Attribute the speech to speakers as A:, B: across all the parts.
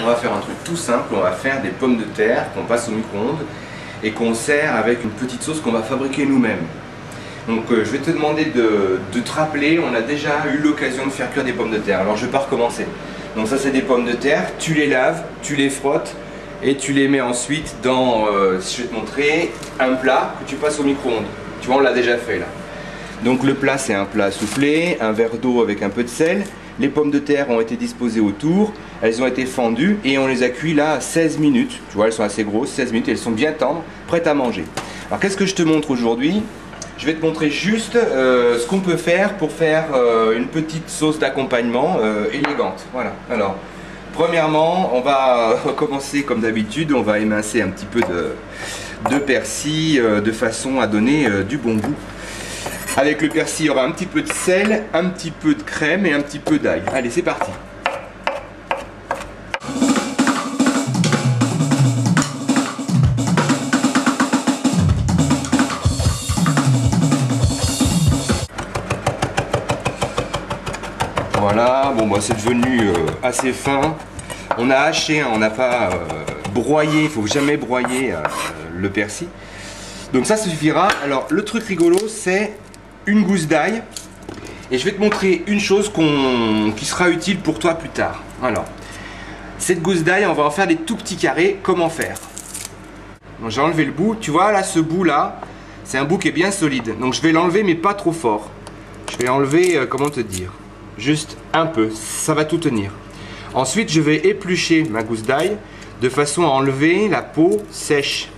A: on va faire un truc tout simple, on va faire des pommes de terre qu'on passe au micro-ondes et qu'on sert avec une petite sauce qu'on va fabriquer nous-mêmes. Donc je vais te demander de te rappeler, on a déjà eu l'occasion de faire cuire des pommes de terre, alors je vais pas recommencer. Donc ça c'est des pommes de terre, tu les laves, tu les frottes et tu les mets ensuite dans, je vais te montrer, un plat que tu passes au micro-ondes. Tu vois, on l'a déjà fait là. Donc le plat c'est un plat soufflé, un verre d'eau avec un peu de sel. Les pommes de terre ont été disposées autour, elles ont été fendues et on les a cuit là 16 minutes. Tu vois, elles sont assez grosses, 16 minutes, elles sont bien tendres, prêtes à manger. Alors qu'est-ce que je te montre aujourd'hui? Je vais te montrer juste ce qu'on peut faire pour faire une petite sauce d'accompagnement élégante. Voilà. Alors, premièrement, on va commencer comme d'habitude, on va émincer un petit peu de persil de façon à donner du bon goût. Avec le persil, il y aura un petit peu de sel, un petit peu de crème et un petit peu d'ail. Allez, c'est parti. Voilà, bon bah c'est devenu assez fin. On a haché, hein, on n'a pas broyé, il ne faut jamais broyer le persil. Donc ça suffira. Alors le truc rigolo c'est une gousse d'ail. Et je vais te montrer une chose qui sera utile pour toi plus tard. Alors, cette gousse d'ail, on va en faire des tout petits carrés. Comment faire? J'ai enlevé le bout. Tu vois là, ce bout là, c'est un bout qui est bien solide. Donc je vais l'enlever mais pas trop fort. Je vais enlever, comment te dire? Juste un peu, ça va tout tenir. Ensuite, je vais éplucher ma gousse d'ail de façon à enlever la peau sèche.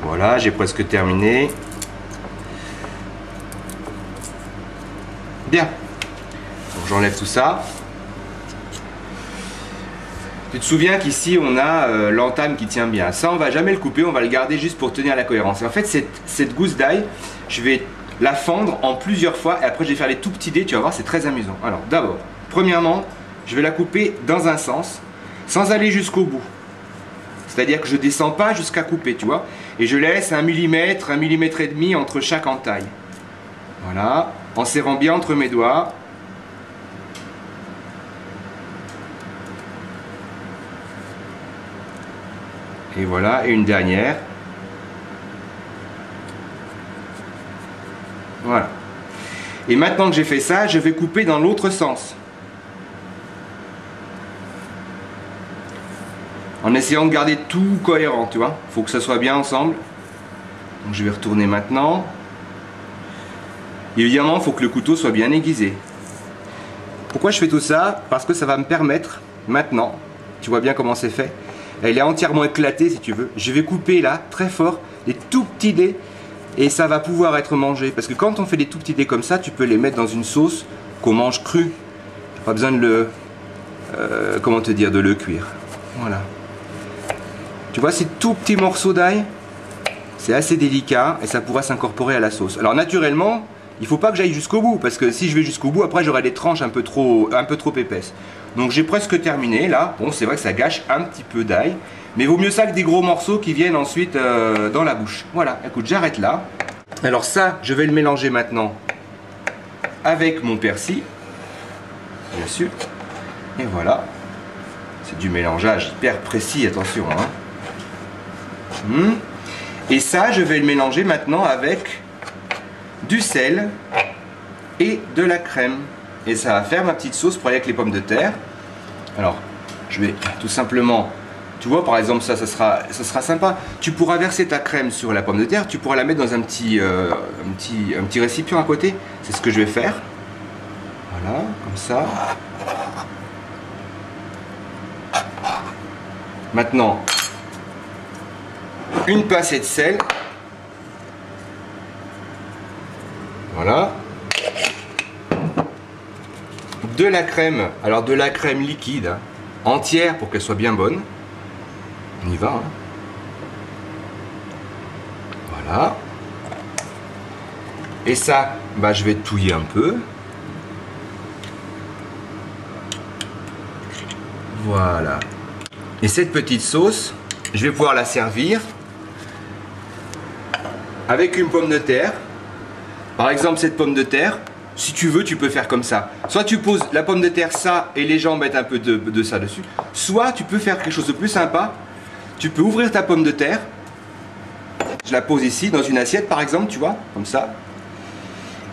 A: Voilà, j'ai presque terminé. Bien. Donc j'enlève tout ça. Tu te souviens qu'ici on a l'entame qui tient bien. Ça on va jamais le couper, on va le garder juste pour tenir la cohérence. Et en fait cette gousse d'ail, je vais la fendre en plusieurs fois et après je vais faire les tout petits dés, tu vas voir, c'est très amusant. Alors d'abord, premièrement, je vais la couper dans un sens, sans aller jusqu'au bout. C'est-à-dire que je ne descends pas jusqu'à couper, tu vois. Et je laisse 1 millimètre, 1 millimètre et demi entre chaque entaille. Voilà, en serrant bien entre mes doigts. Et voilà, et une dernière. Voilà. Et maintenant que j'ai fait ça, je vais couper dans l'autre sens. En essayant de garder tout cohérent, tu vois. Il faut que ça soit bien ensemble. Donc je vais retourner maintenant. Évidemment, il faut que le couteau soit bien aiguisé. Pourquoi je fais tout ça? Parce que ça va me permettre, maintenant, tu vois bien comment c'est fait. Elle est entièrement éclatée si tu veux. Je vais couper là, très fort, des tout petits dés. Et ça va pouvoir être mangé. Parce que quand on fait des tout petits dés comme ça, tu peux les mettre dans une sauce qu'on mange crue. Pas besoin de le... comment te dire, de le cuire. Voilà. Tu vois ces tout petits morceaux d'ail, c'est assez délicat et ça pourra s'incorporer à la sauce. Alors naturellement, il ne faut pas que j'aille jusqu'au bout parce que si je vais jusqu'au bout, après j'aurai des tranches un peu trop épaisses. Donc j'ai presque terminé là. Bon, c'est vrai que ça gâche un petit peu d'ail, mais vaut mieux ça que des gros morceaux qui viennent ensuite dans la bouche. Voilà, écoute, j'arrête là. Alors ça, je vais le mélanger maintenant avec mon persil, bien sûr. Et voilà. C'est du mélangeage hyper précis, attention, hein. Et ça, je vais le mélanger maintenant avec du sel et de la crème. Et ça va faire ma petite sauce pour aller avec les pommes de terre. Alors, je vais tout simplement, tu vois, par exemple, ça sera sympa. Tu pourras verser ta crème sur la pomme de terre, tu pourras la mettre dans un petit récipient à côté. C'est ce que je vais faire. Voilà, comme ça. Maintenant, une pincée de sel. Voilà. De la crème, alors de la crème liquide, hein, entière pour qu'elle soit bien bonne. On y va. Hein. Voilà. Et ça, bah, je vais touiller un peu. Voilà. Et cette petite sauce, je vais pouvoir la servir avec une pomme de terre. Par exemple, cette pomme de terre, Si tu veux, tu peux faire comme ça. Soit tu poses la pomme de terre ça et les gens mettent un peu de ça dessus. Soit tu peux faire quelque chose de plus sympa. Tu peux ouvrir ta pomme de terre. Je la pose ici dans une assiette par exemple, tu vois, comme ça.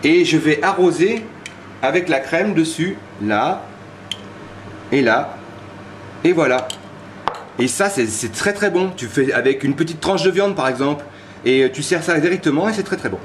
A: Et je vais arroser avec la crème dessus, là et là. Et voilà. Et ça c'est très très bon. Tu fais avec une petite tranche de viande par exemple. Et tu sers ça directement et c'est très très bon.